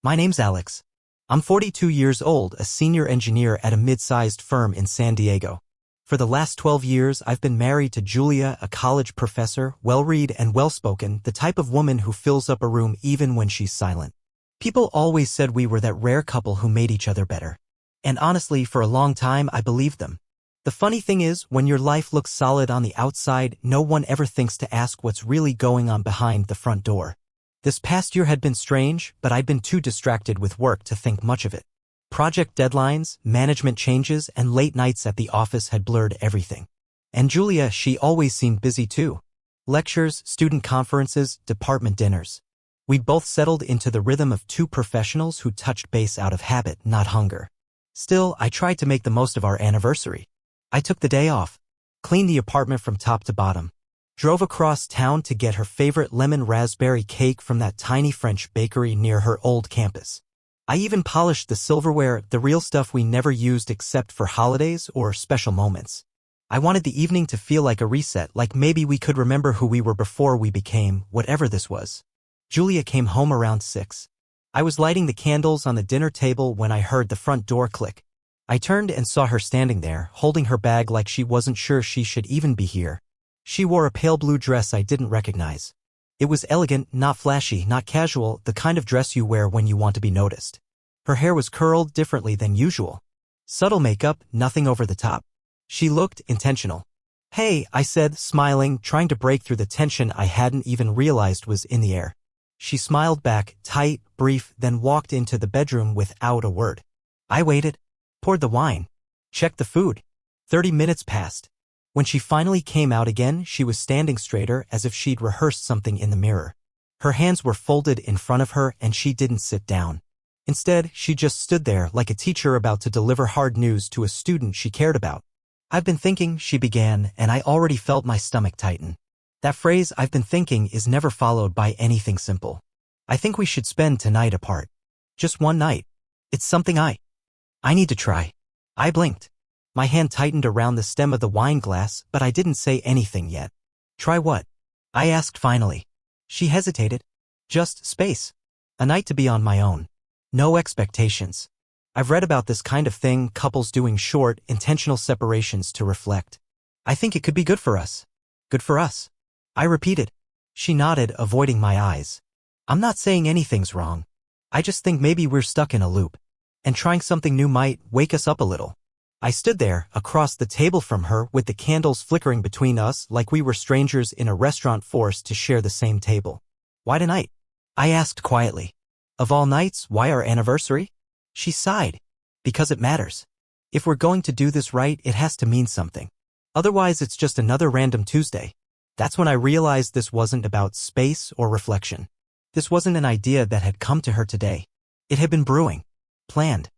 My name's Alex. I'm 42 years old, a senior engineer at a mid-sized firm in San Diego. For the last 12 years, I've been married to Julia, a college professor, well-read and well-spoken, the type of woman who fills up a room even when she's silent. People always said we were that rare couple who made each other better. And honestly, for a long time, I believed them. The funny thing is, when your life looks solid on the outside, no one ever thinks to ask what's really going on behind the front door. This past year had been strange, but I'd been too distracted with work to think much of it. Project deadlines, management changes, and late nights at the office had blurred everything. And Julia, she always seemed busy too. Lectures, student conferences, department dinners. We'd both settled into the rhythm of two professionals who touched base out of habit, not hunger. Still, I tried to make the most of our anniversary. I took the day off, cleaned the apartment from top to bottom, drove across town to get her favorite lemon raspberry cake from that tiny French bakery near her old campus. I even polished the silverware, the real stuff we never used except for holidays or special moments. I wanted the evening to feel like a reset, like maybe we could remember who we were before we became whatever this was. Julia came home around 6. I was lighting the candles on the dinner table when I heard the front door click. I turned and saw her standing there, holding her bag like she wasn't sure she should even be here. She wore a pale blue dress I didn't recognize. It was elegant, not flashy, not casual, the kind of dress you wear when you want to be noticed. Her hair was curled differently than usual. Subtle makeup, nothing over the top. She looked intentional. "Hey," I said, smiling, trying to break through the tension I hadn't even realized was in the air. She smiled back, tight, brief, then walked into the bedroom without a word. I waited, poured the wine, checked the food. 30 minutes passed. When she finally came out again, she was standing straighter as if she'd rehearsed something in the mirror. Her hands were folded in front of her and she didn't sit down. Instead, she just stood there like a teacher about to deliver hard news to a student she cared about. "I've been thinking," she began, and I already felt my stomach tighten. That phrase, "I've been thinking," is never followed by anything simple. "I think we should spend tonight apart. Just one night. It's something I need to try." I blinked. My hand tightened around the stem of the wine glass, but I didn't say anything yet. "Try what?" I asked finally. She hesitated. "Just space. A night to be on my own. No expectations. I've read about this kind of thing, couples doing short, intentional separations to reflect. I think it could be good for us. Good for us." I repeated. She nodded, avoiding my eyes. "I'm not saying anything's wrong. I just think maybe we're stuck in a loop. And trying something new might wake us up a little." I stood there, across the table from her, with the candles flickering between us like we were strangers in a restaurant forced to share the same table. "Why tonight?" I asked quietly. "Of all nights, why our anniversary?" She sighed. "Because it matters. If we're going to do this right, it has to mean something. Otherwise, it's just another random Tuesday." That's when I realized this wasn't about space or reflection. This wasn't an idea that had come to her today. It had been brewing. Planned.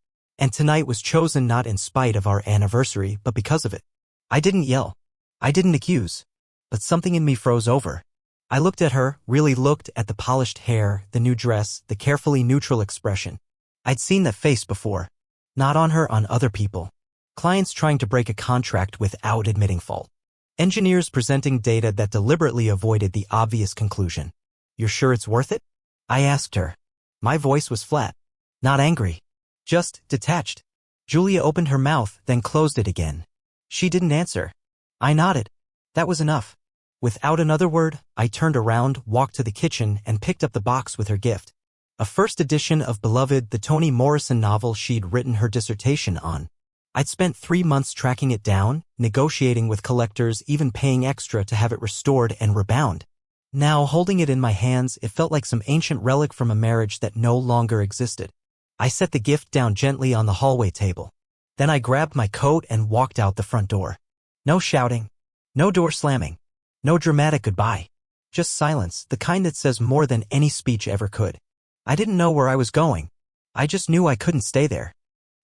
And tonight was chosen not in spite of our anniversary, but because of it. I didn't yell. I didn't accuse. But something in me froze over. I looked at her, really looked at the polished hair, the new dress, the carefully neutral expression. I'd seen that face before. Not on her, on other people. Clients trying to break a contract without admitting fault. Engineers presenting data that deliberately avoided the obvious conclusion. "You're sure it's worth it?" I asked her. My voice was flat. Not angry. Just detached. Julia opened her mouth, then closed it again. She didn't answer. I nodded. That was enough. Without another word, I turned around, walked to the kitchen, and picked up the box with her gift. A first edition of Beloved, the Toni Morrison novel she'd written her dissertation on. I'd spent 3 months tracking it down, negotiating with collectors, even paying extra to have it restored and rebound. Now, holding it in my hands, it felt like some ancient relic from a marriage that no longer existed. I set the gift down gently on the hallway table. Then I grabbed my coat and walked out the front door. No shouting. No door slamming. No dramatic goodbye. Just silence, the kind that says more than any speech ever could. I didn't know where I was going. I just knew I couldn't stay there.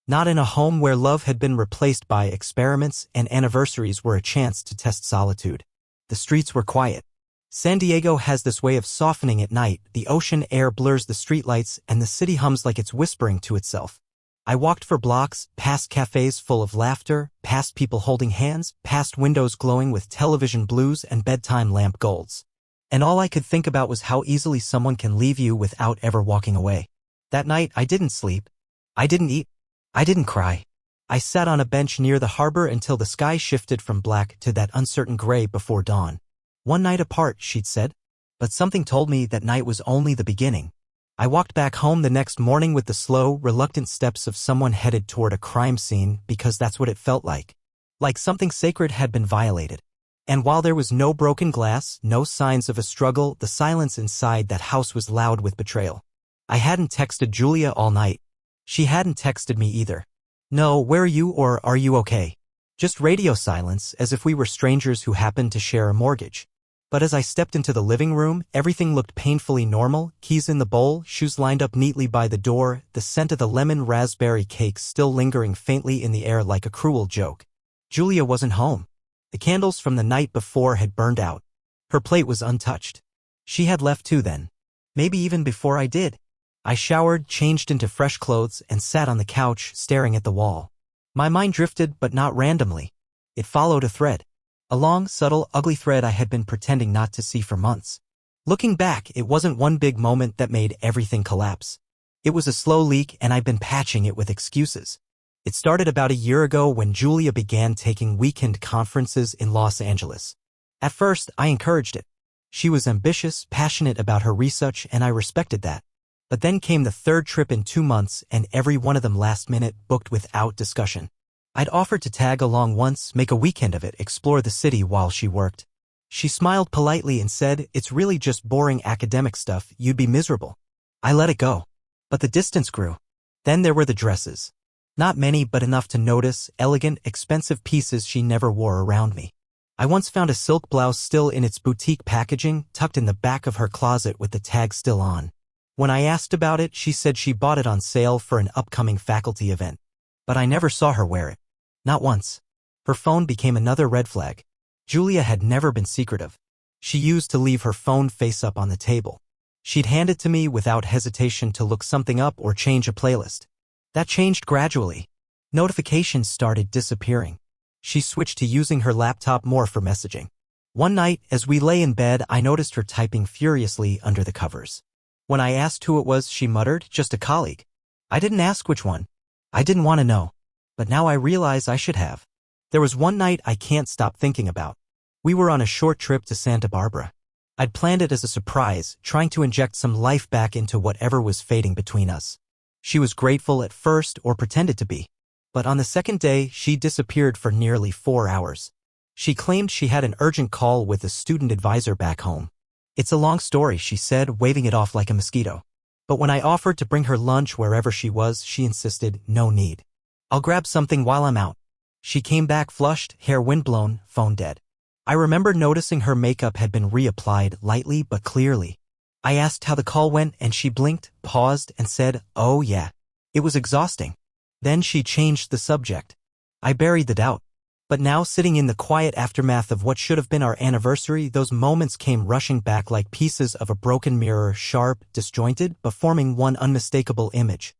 Not in a home where love had been replaced by experiments and anniversaries were a chance to test solitude. The streets were quiet. San Diego has this way of softening at night. The ocean air blurs the streetlights and the city hums like it's whispering to itself. I walked for blocks, past cafes full of laughter, past people holding hands, past windows glowing with television blues and bedtime lamp golds. And all I could think about was how easily someone can leave you without ever walking away. That night, I didn't sleep. I didn't eat. I didn't cry. I sat on a bench near the harbor until the sky shifted from black to that uncertain gray before dawn. One night apart, she'd said. But something told me that night was only the beginning. I walked back home the next morning with the slow, reluctant steps of someone headed toward a crime scene because that's what it felt like. Like something sacred had been violated. And while there was no broken glass, no signs of a struggle, the silence inside that house was loud with betrayal. I hadn't texted Julia all night. She hadn't texted me either. No, where are you, or are you okay? Just radio silence, as if we were strangers who happened to share a mortgage. But as I stepped into the living room, everything looked painfully normal, keys in the bowl, shoes lined up neatly by the door, the scent of the lemon raspberry cake still lingering faintly in the air like a cruel joke. Julia wasn't home. The candles from the night before had burned out. Her plate was untouched. She had left too then. Maybe even before I did. I showered, changed into fresh clothes, and sat on the couch, staring at the wall. My mind drifted, but not randomly. It followed a thread. A long, subtle, ugly thread I had been pretending not to see for months. Looking back, it wasn't one big moment that made everything collapse. It was a slow leak, and I'd been patching it with excuses. It started about a year ago when Julia began taking weekend conferences in Los Angeles. At first, I encouraged it. She was ambitious, passionate about her research, and I respected that. But then came the third trip in 2 months, and every one of them last minute, booked without discussion. I'd offered to tag along once, make a weekend of it, explore the city while she worked. She smiled politely and said, "It's really just boring academic stuff, you'd be miserable." I let it go. But the distance grew. Then there were the dresses. Not many, but enough to notice, elegant, expensive pieces she never wore around me. I once found a silk blouse still in its boutique packaging, tucked in the back of her closet with the tag still on. When I asked about it, she said she bought it on sale for an upcoming faculty event. But I never saw her wear it. Not once. Her phone became another red flag. Julia had never been secretive. She used to leave her phone face up on the table. She'd hand it to me without hesitation to look something up or change a playlist. That changed gradually. Notifications started disappearing. She switched to using her laptop more for messaging. One night, as we lay in bed, I noticed her typing furiously under the covers. When I asked who it was, she muttered, "Just a colleague." I didn't ask which one. I didn't want to know. But now I realize I should have. There was one night I can't stop thinking about. We were on a short trip to Santa Barbara. I'd planned it as a surprise, trying to inject some life back into whatever was fading between us. She was grateful at first, or pretended to be. But on the second day, she disappeared for nearly 4 hours. She claimed she had an urgent call with a student advisor back home. "It's a long story," she said, waving it off like a mosquito. But when I offered to bring her lunch wherever she was, she insisted, "No need. I'll grab something while I'm out." She came back flushed, hair windblown, phone dead. I remember noticing her makeup had been reapplied, lightly but clearly. I asked how the call went, and she blinked, paused, and said, "Oh yeah. It was exhausting." Then she changed the subject. I buried the doubt. But now, sitting in the quiet aftermath of what should have been our anniversary, those moments came rushing back like pieces of a broken mirror, sharp, disjointed, but forming one unmistakable image.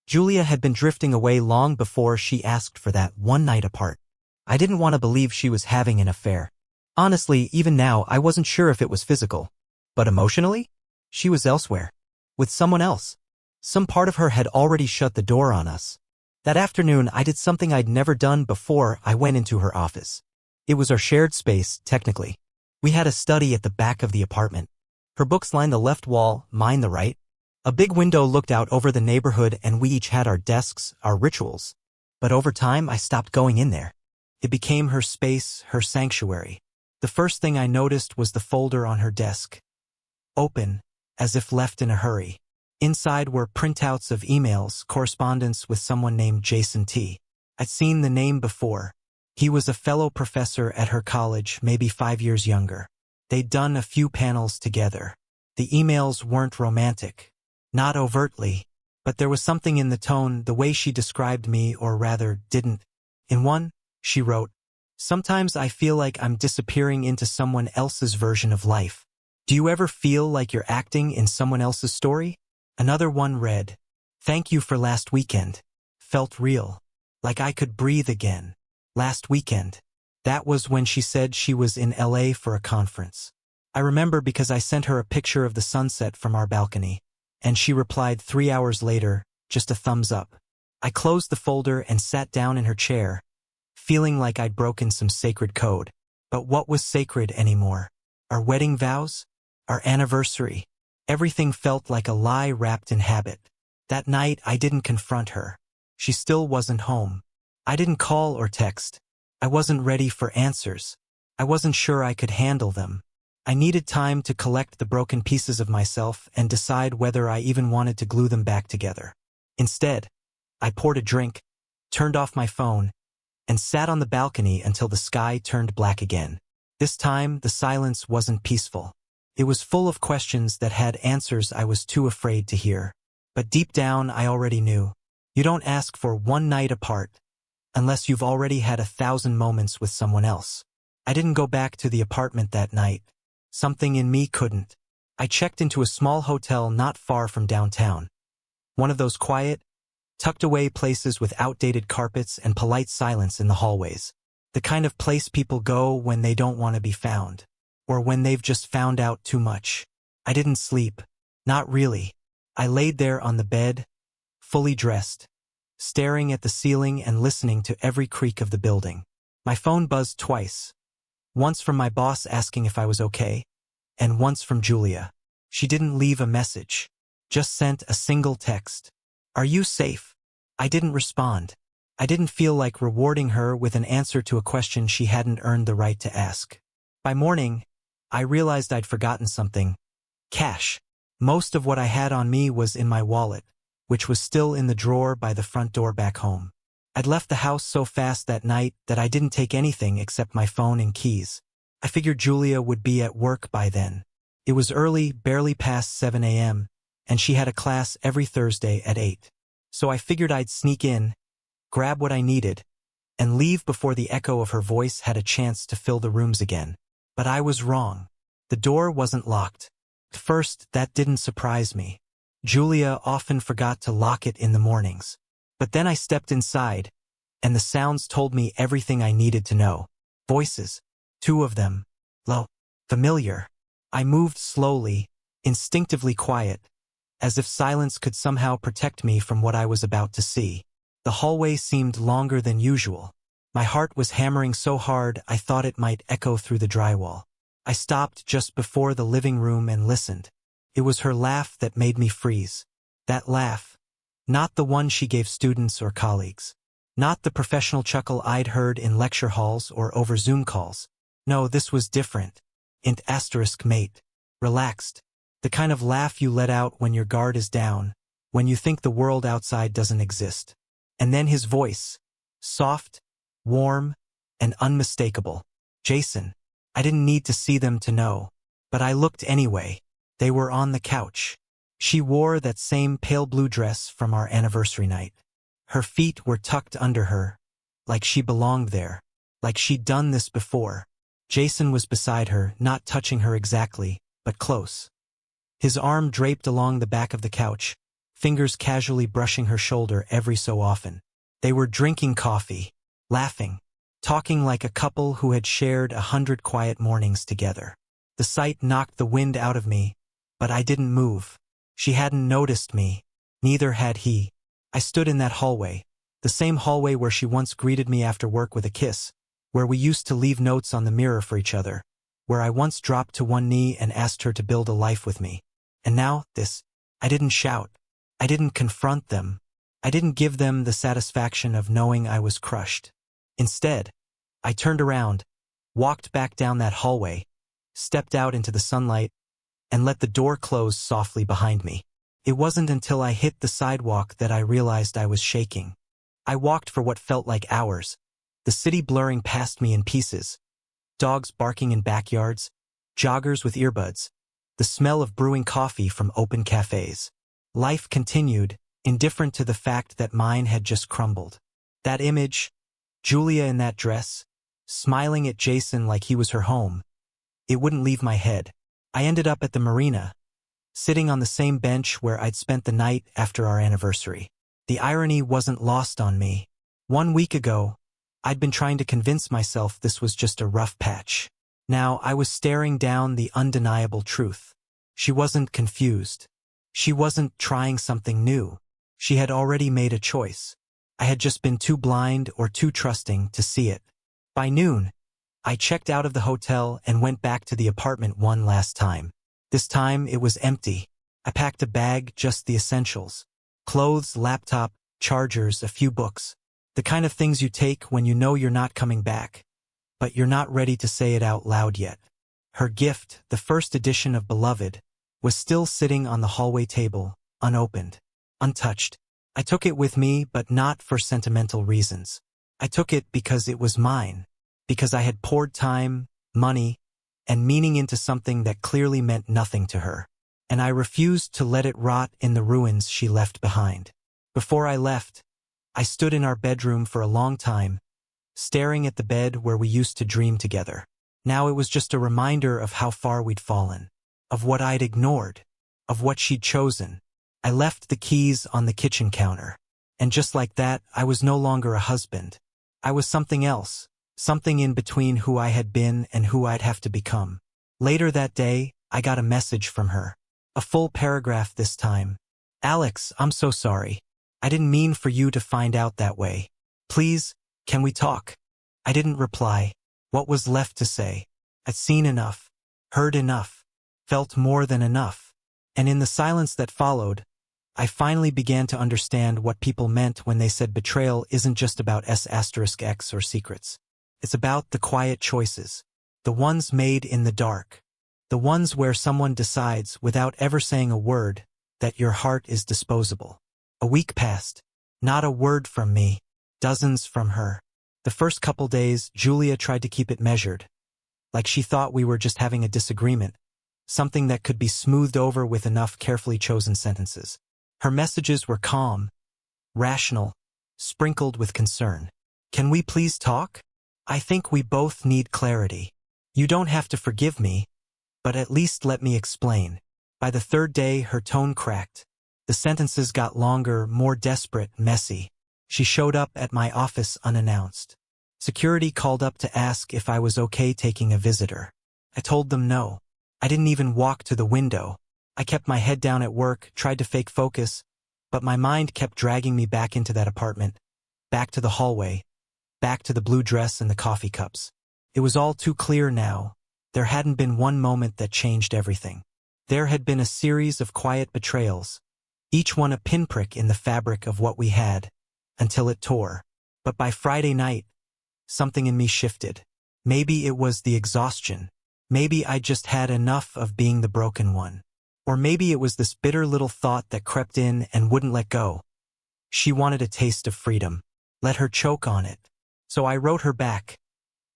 Julia had been drifting away long before she asked for that one night apart. I didn't want to believe she was having an affair. Honestly, even now, I wasn't sure if it was physical. But emotionally? She was elsewhere. With someone else. Some part of her had already shut the door on us. That afternoon, I did something I'd never done before. I went into her office. It was our shared space, technically. We had a study at the back of the apartment. Her books lined the left wall, mine the right. A big window looked out over the neighborhood, and we each had our desks, our rituals. But over time, I stopped going in there. It became her space, her sanctuary. The first thing I noticed was the folder on her desk. Open, as if left in a hurry. Inside were printouts of emails, correspondence with someone named Jason T. I'd seen the name before. He was a fellow professor at her college, maybe 5 years younger. They'd done a few panels together. The emails weren't romantic. Not overtly. But there was something in the tone, the way she described me, or rather, didn't. In one, she wrote, "Sometimes I feel like I'm disappearing into someone else's version of life. Do you ever feel like you're acting in someone else's story?" Another one read, "Thank you for last weekend. Felt real. Like I could breathe again. Last weekend." That was when she said she was in LA for a conference. I remember because I sent her a picture of the sunset from our balcony. And she replied 3 hours later, just a thumbs up. I closed the folder and sat down in her chair, feeling like I'd broken some sacred code. But what was sacred anymore? Our wedding vows? Our anniversary? Everything felt like a lie wrapped in habit. That night, I didn't confront her. She still wasn't home. I didn't call or text. I wasn't ready for answers. I wasn't sure I could handle them. I needed time to collect the broken pieces of myself and decide whether I even wanted to glue them back together. Instead, I poured a drink, turned off my phone, and sat on the balcony until the sky turned black again. This time, the silence wasn't peaceful. It was full of questions that had answers I was too afraid to hear. But deep down, I already knew. You don't ask for one night apart unless you've already had 1,000 moments with someone else. I didn't go back to the apartment that night. Something in me couldn't. I checked into a small hotel not far from downtown. One of those quiet, tucked-away places with outdated carpets and polite silence in the hallways. The kind of place people go when they don't want to be found, or when they've just found out too much. I didn't sleep. Not really. I laid there on the bed, fully dressed, staring at the ceiling and listening to every creak of the building. My phone buzzed twice. Once from my boss asking if I was okay, and once from Julia. She didn't leave a message, just sent a single text. "Are you safe?" I didn't respond. I didn't feel like rewarding her with an answer to a question she hadn't earned the right to ask. By morning, I realized I'd forgotten something. Cash. Most of what I had on me was in my wallet, which was still in the drawer by the front door back home. I'd left the house so fast that night that I didn't take anything except my phone and keys. I figured Julia would be at work by then. It was early, barely past 7 a.m., and she had a class every Thursday at 8. So I figured I'd sneak in, grab what I needed, and leave before the echo of her voice had a chance to fill the rooms again. But I was wrong. The door wasn't locked. At first, that didn't surprise me. Julia often forgot to lock it in the mornings. But then I stepped inside, and the sounds told me everything I needed to know. Voices. 2 of them. Low. Familiar. I moved slowly, instinctively quiet, as if silence could somehow protect me from what I was about to see. The hallway seemed longer than usual. My heart was hammering so hard I thought it might echo through the drywall. I stopped just before the living room and listened. It was her laugh that made me freeze. That laugh. Not the one she gave students or colleagues. Not the professional chuckle I'd heard in lecture halls or over Zoom calls. No, this was different. Int asterisk mate. Relaxed. The kind of laugh you let out when your guard is down, when you think the world outside doesn't exist. And then his voice. Soft, warm, and unmistakable. Jason. I didn't need to see them to know. But I looked anyway. They were on the couch. She wore that same pale blue dress from our anniversary night. Her feet were tucked under her, like she belonged there, like she'd done this before. Jason was beside her, not touching her exactly, but close. His arm draped along the back of the couch, fingers casually brushing her shoulder every so often. They were drinking coffee, laughing, talking like a couple who had shared 100 quiet mornings together. The sight knocked the wind out of me, but I didn't move. She hadn't noticed me. Neither had he. I stood in that hallway, the same hallway where she once greeted me after work with a kiss, where we used to leave notes on the mirror for each other, where I once dropped to one knee and asked her to build a life with me. And now, this. I didn't shout. I didn't confront them. I didn't give them the satisfaction of knowing I was crushed. Instead, I turned around, walked back down that hallway, stepped out into the sunlight, and let the door close softly behind me. It wasn't until I hit the sidewalk that I realized I was shaking. I walked for what felt like hours, the city blurring past me in pieces, dogs barking in backyards, joggers with earbuds, the smell of brewing coffee from open cafes. Life continued, indifferent to the fact that mine had just crumbled. That image, Julia in that dress, smiling at Jason like he was her home, it wouldn't leave my head. I ended up at the marina, sitting on the same bench where I'd spent the night after our anniversary. The irony wasn't lost on me. 1 week ago, I'd been trying to convince myself this was just a rough patch. Now I was staring down the undeniable truth. She wasn't confused. She wasn't trying something new. She had already made a choice. I had just been too blind or too trusting to see it. By noon, I checked out of the hotel and went back to the apartment one last time. This time, it was empty. I packed a bag, just the essentials. Clothes, laptop, chargers, a few books. The kind of things you take when you know you're not coming back, but you're not ready to say it out loud yet. Her gift, the first edition of Beloved, was still sitting on the hallway table, unopened, untouched. I took it with me, but not for sentimental reasons. I took it because it was mine, because I had poured time, money, and meaning into something that clearly meant nothing to her. And I refused to let it rot in the ruins she left behind. Before I left, I stood in our bedroom for a long time, staring at the bed where we used to dream together. Now it was just a reminder of how far we'd fallen, of what I'd ignored, of what she'd chosen. I left the keys on the kitchen counter. And just like that, I was no longer a husband. I was something else, something in between who I had been and who I'd have to become. Later that day, I got a message from her. A full paragraph this time. "Alex, I'm so sorry. I didn't mean for you to find out that way. Please, can we talk?" I didn't reply. What was left to say? I'd seen enough, heard enough, felt more than enough. And in the silence that followed, I finally began to understand what people meant when they said betrayal isn't just about S*X or secrets. It's about the quiet choices, the ones made in the dark, the ones where someone decides, without ever saying a word, that your heart is disposable. A week passed. Not a word from me. Dozens from her. The first couple days, Julia tried to keep it measured, like she thought we were just having a disagreement, something that could be smoothed over with enough carefully chosen sentences. Her messages were calm, rational, sprinkled with concern. "Can we please talk? I think we both need clarity. You don't have to forgive me, but at least let me explain." By the third day, her tone cracked. The sentences got longer, more desperate, messy. She showed up at my office unannounced. Security called up to ask if I was okay taking a visitor. I told them no. I didn't even walk to the window. I kept my head down at work, tried to fake focus, but my mind kept dragging me back into that apartment, back to the hallway, back to the blue dress and the coffee cups. It was all too clear now. There hadn't been one moment that changed everything. There had been a series of quiet betrayals, each one a pinprick in the fabric of what we had, until it tore. But by Friday night, something in me shifted. Maybe it was the exhaustion. Maybe I just had enough of being the broken one. Or maybe it was this bitter little thought that crept in and wouldn't let go. She wanted a taste of freedom. Let her choke on it. So I wrote her back.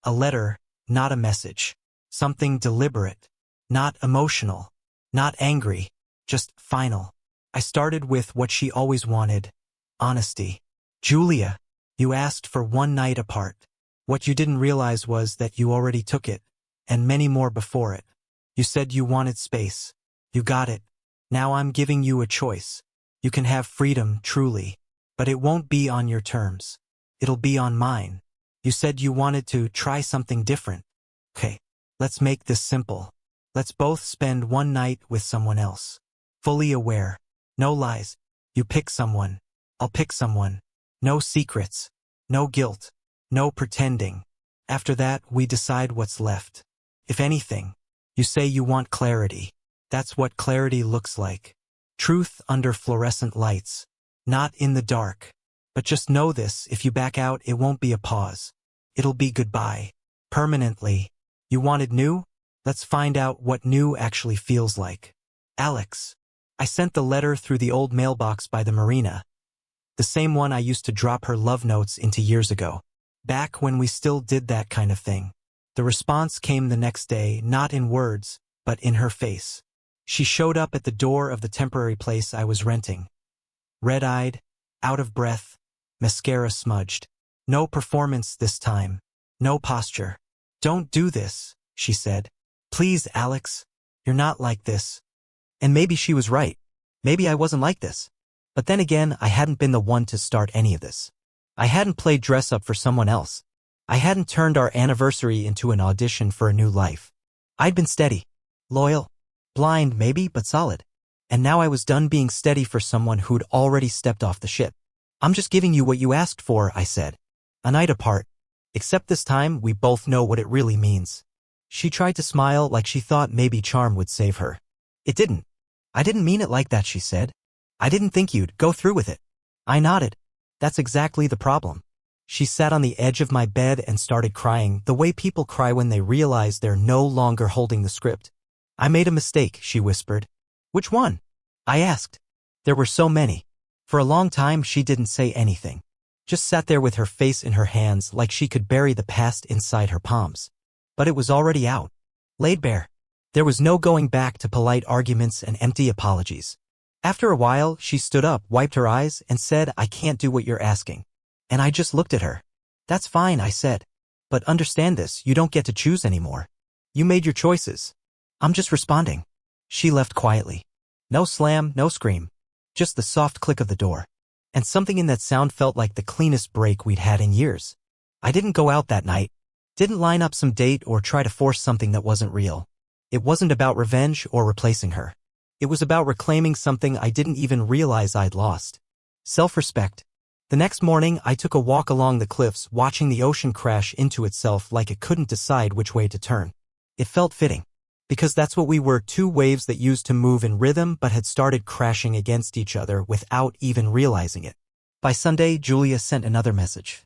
A letter, not a message. Something deliberate. Not emotional. Not angry. Just final. I started with what she always wanted. Honesty. "Julia, you asked for one night apart. What you didn't realize was that you already took it, and many more before it. You said you wanted space. You got it. Now I'm giving you a choice. You can have freedom, truly. But it won't be on your terms. It'll be on mine. You said you wanted to try something different. Okay, let's make this simple. Let's both spend one night with someone else. Fully aware. No lies. You pick someone. I'll pick someone. No secrets. No guilt. No pretending. After that, we decide what's left. If anything, you say you want clarity. That's what clarity looks like. Truth under fluorescent lights. Not in the dark. But just know this, if you back out, it won't be a pause. It'll be goodbye. Permanently. You wanted new? Let's find out what new actually feels like. Alex. I sent the letter through the old mailbox by the marina. The same one I used to drop her love notes into years ago. Back when we still did that kind of thing. The response came the next day, not in words, but in her face. She showed up at the door of the temporary place I was renting. Red-eyed, out of breath, mascara smudged. No performance this time. No posture. "Don't do this," she said. "Please, Alex. You're not like this." And maybe she was right. Maybe I wasn't like this. But then again, I hadn't been the one to start any of this. I hadn't played dress-up for someone else. I hadn't turned our anniversary into an audition for a new life. I'd been steady, loyal, blind maybe, but solid. And now I was done being steady for someone who'd already stepped off the ship. I'm just giving you what you asked for, I said. A night apart. Except this time, we both know what it really means. She tried to smile like she thought maybe charm would save her. It didn't. I didn't mean it like that, she said. I didn't think you'd go through with it. I nodded. That's exactly the problem. She sat on the edge of my bed and started crying, the way people cry when they realize they're no longer holding the script. I made a mistake, she whispered. Which one? I asked. There were so many. For a long time, she didn't say anything. Just sat there with her face in her hands like she could bury the past inside her palms. But it was already out. Laid bare. There was no going back to polite arguments and empty apologies. After a while, she stood up, wiped her eyes, and said, I can't do what you're asking. And I just looked at her. That's fine, I said. But understand this, you don't get to choose anymore. You made your choices. I'm just responding. She left quietly. No slam, no scream. Just the soft click of the door. And something in that sound felt like the cleanest break we'd had in years. I didn't go out that night. Didn't line up some date or try to force something that wasn't real. It wasn't about revenge or replacing her. It was about reclaiming something I didn't even realize I'd lost. Self-respect. The next morning, I took a walk along the cliffs, watching the ocean crash into itself like it couldn't decide which way to turn. It felt fitting. Because that's what we were, two waves that used to move in rhythm but had started crashing against each other without even realizing it. By Sunday, Julia sent another message.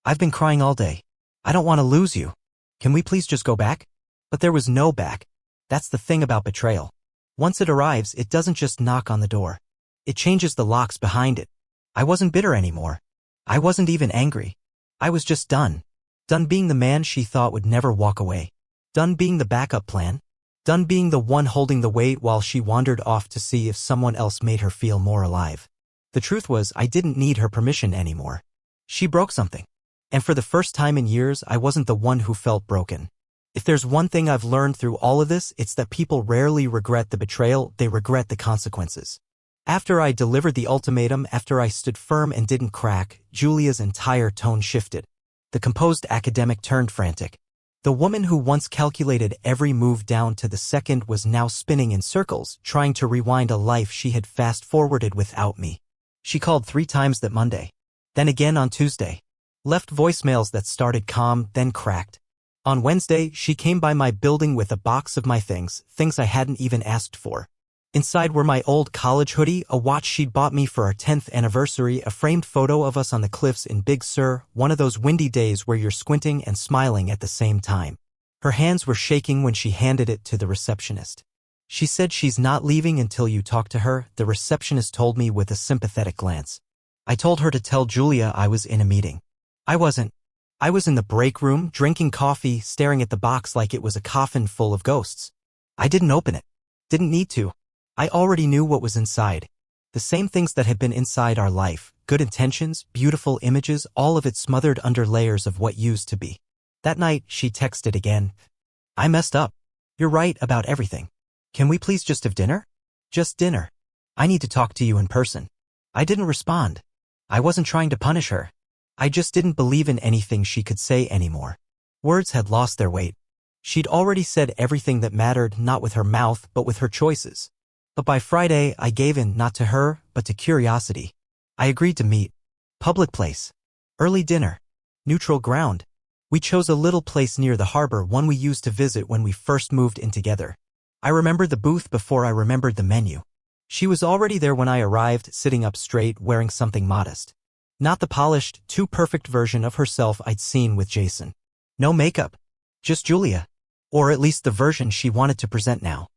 I've been crying all day. I don't want to lose you. Can we please just go back? But there was no back. That's the thing about betrayal. Once it arrives, it doesn't just knock on the door. It changes the locks behind it. I wasn't bitter anymore. I wasn't even angry. I was just done. Done being the man she thought would never walk away. Done being the backup plan. Done being the one holding the weight while she wandered off to see if someone else made her feel more alive. The truth was, I didn't need her permission anymore. She broke something. And for the first time in years, I wasn't the one who felt broken. If there's one thing I've learned through all of this, it's that people rarely regret the betrayal, they regret the consequences. After I delivered the ultimatum, after I stood firm and didn't crack, Julia's entire tone shifted. The composed academic turned frantic. The woman who once calculated every move down to the second was now spinning in circles, trying to rewind a life she had fast-forwarded without me. She called 3 times that Monday. Then again on Tuesday. Left voicemails that started calm, then cracked. On Wednesday, she came by my building with a box of my things I hadn't even asked for. Inside were my old college hoodie, a watch she'd bought me for our 10th anniversary, a framed photo of us on the cliffs in Big Sur, one of those windy days where you're squinting and smiling at the same time. Her hands were shaking when she handed it to the receptionist. She said she's not leaving until you talk to her, the receptionist told me with a sympathetic glance. I told her to tell Julia I was in a meeting. I wasn't. I was in the break room, drinking coffee, staring at the box like it was a coffin full of ghosts. I didn't open it. Didn't need to. I already knew what was inside. The same things that had been inside our life, good intentions, beautiful images, all of it smothered under layers of what used to be. That night, she texted again. I messed up. You're right about everything. Can we please just have dinner? Just dinner. I need to talk to you in person. I didn't respond. I wasn't trying to punish her. I just didn't believe in anything she could say anymore. Words had lost their weight. She'd already said everything that mattered, not with her mouth, but with her choices. But by Friday, I gave in, not to her, but to curiosity. I agreed to meet. Public place. Early dinner. Neutral ground. We chose a little place near the harbor, one we used to visit when we first moved in together. I remembered the booth before I remembered the menu. She was already there when I arrived, sitting up straight, wearing something modest. Not the polished, too perfect version of herself I'd seen with Jason. No makeup. Just Julia. Or at least the version she wanted to present now.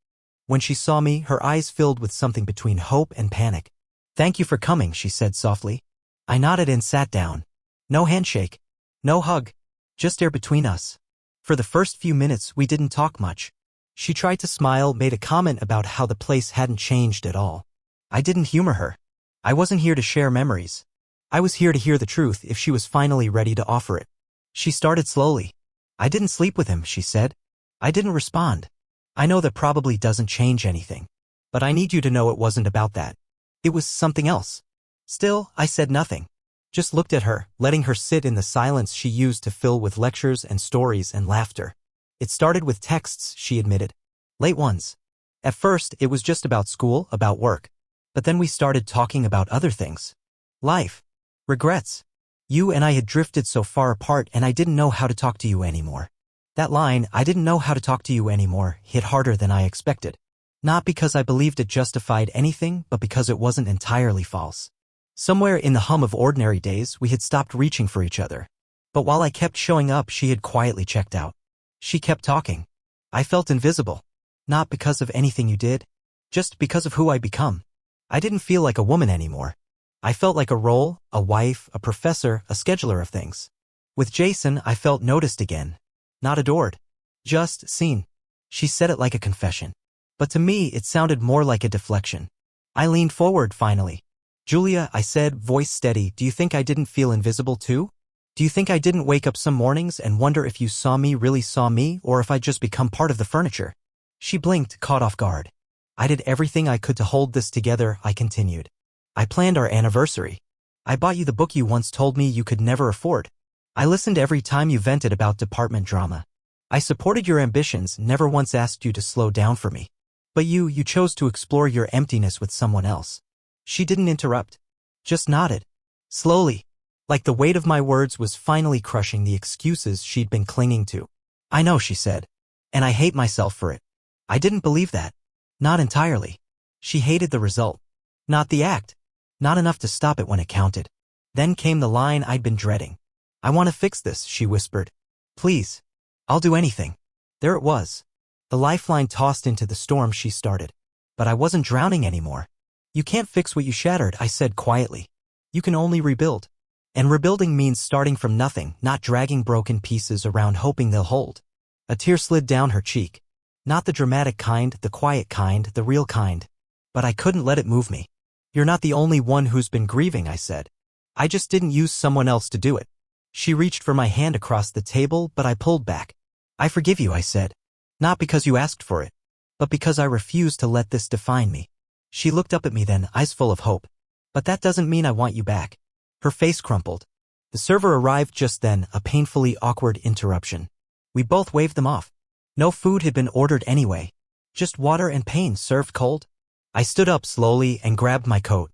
When she saw me, her eyes filled with something between hope and panic. Thank you for coming, she said softly. I nodded and sat down. No handshake. No hug. Just air between us. For the first few minutes, we didn't talk much. She tried to smile, made a comment about how the place hadn't changed at all. I didn't humor her. I wasn't here to share memories. I was here to hear the truth if she was finally ready to offer it. She started slowly. I didn't sleep with him, she said. I didn't respond. I know that probably doesn't change anything. But I need you to know it wasn't about that. It was something else. Still, I said nothing. Just looked at her, letting her sit in the silence she used to fill with lectures and stories and laughter. It started with texts, she admitted. Late ones. At first, it was just about school, about work. But then we started talking about other things. Life. Regrets. You and I had drifted so far apart and I didn't know how to talk to you anymore. That line, I didn't know how to talk to you anymore, hit harder than I expected. Not because I believed it justified anything, but because it wasn't entirely false. Somewhere in the hum of ordinary days, we had stopped reaching for each other. But while I kept showing up, she had quietly checked out. She kept talking. I felt invisible. Not because of anything you did, just because of who I'd become. I didn't feel like a woman anymore. I felt like a role, a wife, a professor, a scheduler of things. With Jason, I felt noticed again. Not adored. Just seen. She said it like a confession. But to me, it sounded more like a deflection. I leaned forward finally. Julia, I said, voice steady, do you think I didn't feel invisible too? Do you think I didn't wake up some mornings and wonder if you saw me, really saw me, or if I'd just become part of the furniture? She blinked, caught off guard. I did everything I could to hold this together, I continued. I planned our anniversary. I bought you the book you once told me you could never afford. I listened every time you vented about department drama. I supported your ambitions, never once asked you to slow down for me. But you chose to explore your emptiness with someone else. She didn't interrupt. Just nodded. Slowly. Like the weight of my words was finally crushing the excuses she'd been clinging to. I know, she said. And I hate myself for it. I didn't believe that. Not entirely. She hated the result. Not the act. Not enough to stop it when it counted. Then came the line I'd been dreading. I want to fix this, she whispered. Please. I'll do anything. There it was. The lifeline tossed into the storm she started. But I wasn't drowning anymore. You can't fix what you shattered, I said quietly. You can only rebuild. And rebuilding means starting from nothing, not dragging broken pieces around hoping they'll hold. A tear slid down her cheek. Not the dramatic kind, the quiet kind, the real kind. But I couldn't let it move me. You're not the only one who's been grieving, I said. I just didn't use someone else to do it. She reached for my hand across the table, but I pulled back. I forgive you, I said. Not because you asked for it, but because I refused to let this define me. She looked up at me then, eyes full of hope. But that doesn't mean I want you back. Her face crumpled. The server arrived just then, a painfully awkward interruption. We both waved them off. No food had been ordered anyway. Just water and pain served cold. I stood up slowly and grabbed my coat.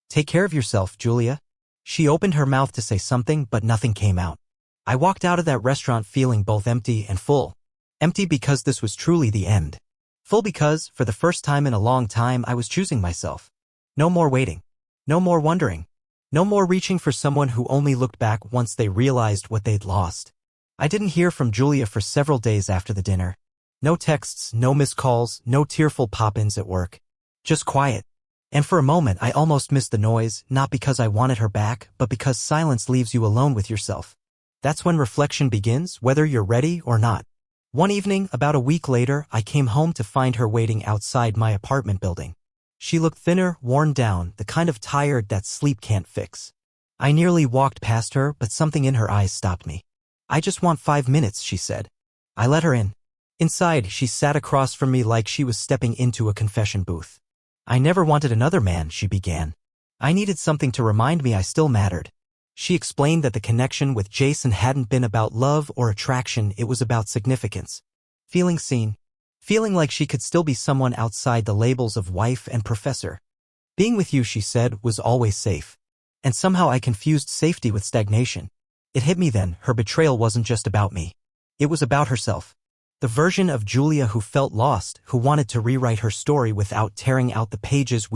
Take care of yourself, Julia. She opened her mouth to say something, but nothing came out. I walked out of that restaurant feeling both empty and full. Empty because this was truly the end. Full because, for the first time in a long time, I was choosing myself. No more waiting. No more wondering. No more reaching for someone who only looked back once they realized what they'd lost. I didn't hear from Julia for several days after the dinner. No texts, no missed calls, no tearful pop-ins at work. Just quiet. And for a moment I almost missed the noise, not because I wanted her back, but because silence leaves you alone with yourself. That's when reflection begins, whether you're ready or not. One evening, about a week later, I came home to find her waiting outside my apartment building. She looked thinner, worn down, the kind of tired that sleep can't fix. I nearly walked past her, but something in her eyes stopped me. I just want 5 minutes, she said. I let her in. Inside, she sat across from me like she was stepping into a confession booth. I never wanted another man, she began. I needed something to remind me I still mattered. She explained that the connection with Jason hadn't been about love or attraction, it was about significance. Feeling seen. Feeling like she could still be someone outside the labels of wife and professor. Being with you, she said, was always safe. And somehow I confused safety with stagnation. It hit me then, her betrayal wasn't just about me. It was about herself. The version of Julia who felt lost, who wanted to rewrite her story without tearing out the pages